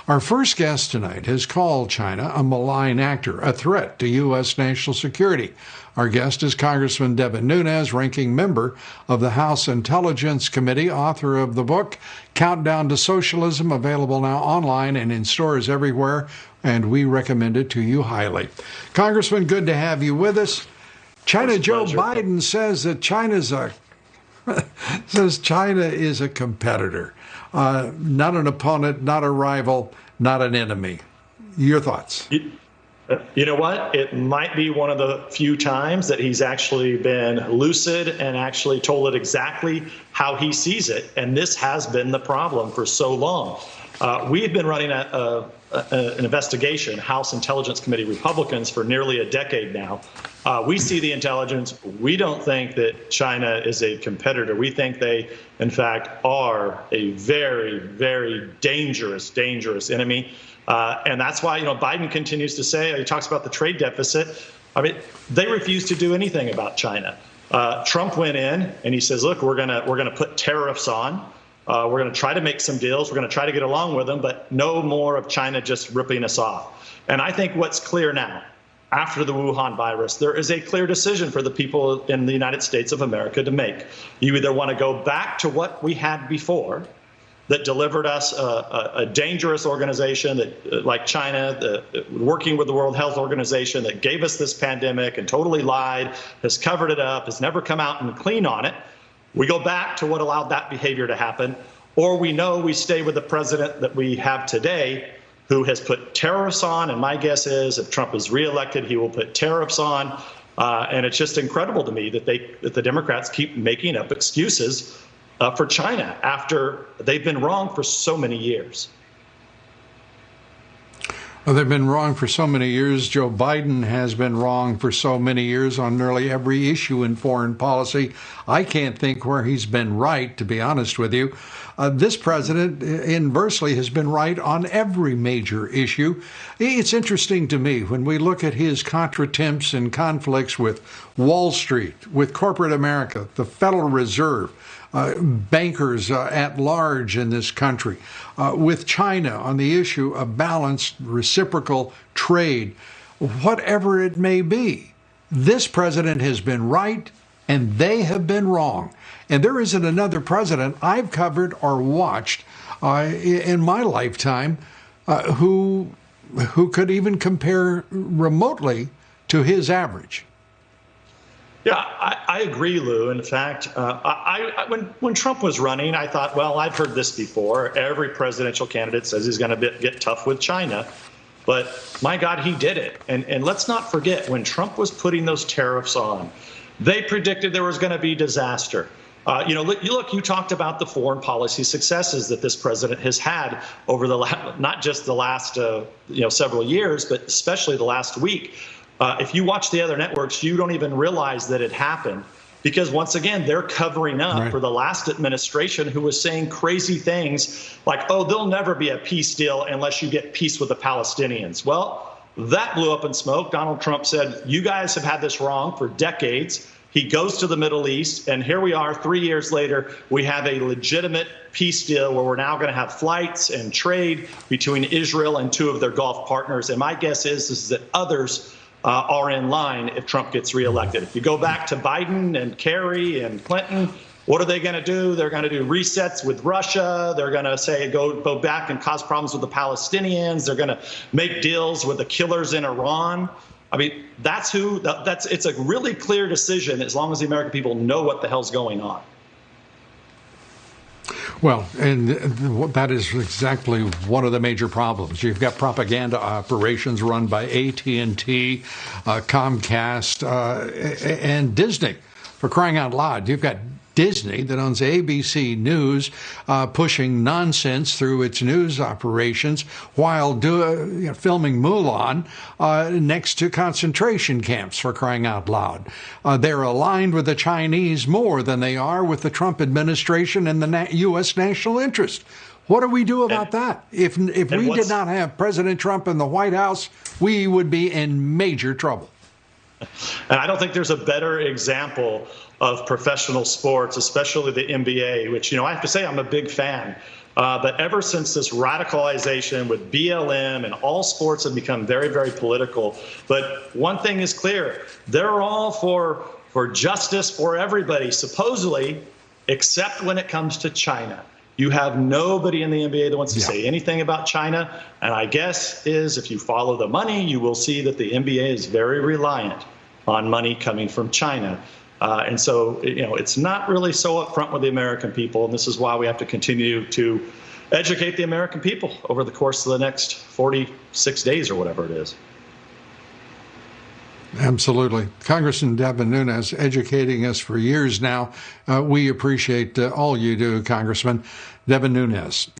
Our first guest tonight has called China a malign actor, a threat to U.S. national security. Our guest is Congressman Devin Nunes, ranking member of the House Intelligence Committee, author of the book Countdown to Socialism, available now online and in stores everywhere, and we recommend it to you highly. Congressman, good to have you with us. Joe Biden says that China is a competitor, not an opponent, not a rival, not an enemy. Your thoughts? You know what? It might be one of the few times that he's actually been lucid and actually told it exactly how he sees it. And this has been the problem for so long. We have been running an investigation, House Intelligence Committee Republicans, for nearly a decade now. We see the intelligence. We don't think that China is a competitor. We think they, in fact, are a very, very dangerous enemy. And that's why, Biden continues to say, he talks about the trade deficit. I mean, they refuse to do anything about China. Trump went in and he says, look, we're gonna put tariffs on. We're going to try to make some deals. We're going to try to get along with them, but no more of China just ripping us off. And I think what's clear now, after the Wuhan virus, there is a clear decision for the people in the United States of America to make. You either want to go back to what we had before that delivered us a dangerous organization that, like China, working with the World Health Organization, that gave us this pandemic and totally lied, has covered it up, has never come out and clean on it. We go back to what allowed that behavior to happen, or we know we stay with the president that we have today, who has put tariffs on. And my guess is if Trump is reelected, he will put tariffs on. And it's just incredible to me that the Democrats keep making up excuses for China after they've been wrong for so many years. Well, they've been wrong for so many years. Joe Biden has been wrong for so many years on nearly every issue in foreign policy. I can't think where he's been right, to be honest with you. This president, inversely, has been right on every major issue. It's interesting to me when we look at his contretemps and conflicts with Wall Street, with corporate America, the Federal Reserve, bankers at large in this country, with China on the issue of balanced reciprocal trade, whatever it may be. This president has been right and they have been wrong. And there isn't another president I've covered or watched in my lifetime who could even compare remotely to his average. Yeah, I agree, Lou. In fact, when Trump was running, I thought, well, I've heard this before. Every presidential candidate says he's going to get tough with China. But my God, he did it. And let's not forget, when Trump was putting those tariffs on, they predicted there was going to be disaster. You talked about the foreign policy successes that this president has had over not just the last several years, but especially the last week. If you watch the other networks, you don't even realize that it happened because, once again, they're covering up for the last administration who was saying crazy things like, oh, there'll never be a peace deal unless you get peace with the Palestinians. Well, that blew up in smoke. Donald Trump said, you guys have had this wrong for decades. He goes to the Middle East, and here we are 3 years later. We have a legitimate peace deal where we're now going to have flights and trade between Israel and two of their Gulf partners. And my guess is that others are in line if Trump gets reelected. If you go back to Biden and Kerry and Clinton, what are they going to do? They're going to do resets with Russia. They're going to say go back and cause problems with the Palestinians. They're going to make deals with the killers in Iran. I mean, it's a really clear decision as long as the American people know what the hell's going on. Well, and that is exactly one of the major problems. You've got propaganda operations run by AT&T, Comcast, and Disney. For crying out loud, you've got Disney that owns ABC News pushing nonsense through its news operations while filming Mulan next to concentration camps, for crying out loud. They're aligned with the Chinese more than they are with the Trump administration and the U.S. national interest. What do we do about that? If we did not have President Trump in the White House, we would be in major trouble. And I don't think there's a better example of professional sports, especially the NBA, which, I have to say I'm a big fan. But ever since this radicalization with BLM and all sports have become very, very political. But one thing is clear, they're all for justice for everybody, supposedly, except when it comes to China. You have nobody in the NBA that wants to say anything about China. And I guess if you follow the money, you will see that the NBA is very reliant on money coming from China. And so, it's not really so upfront with the American people. And this is why we have to continue to educate the American people over the course of the next 46 days or whatever it is. Absolutely. Congressman Devin Nunes, educating us for years now. We appreciate all you do, Congressman Devin Nunes.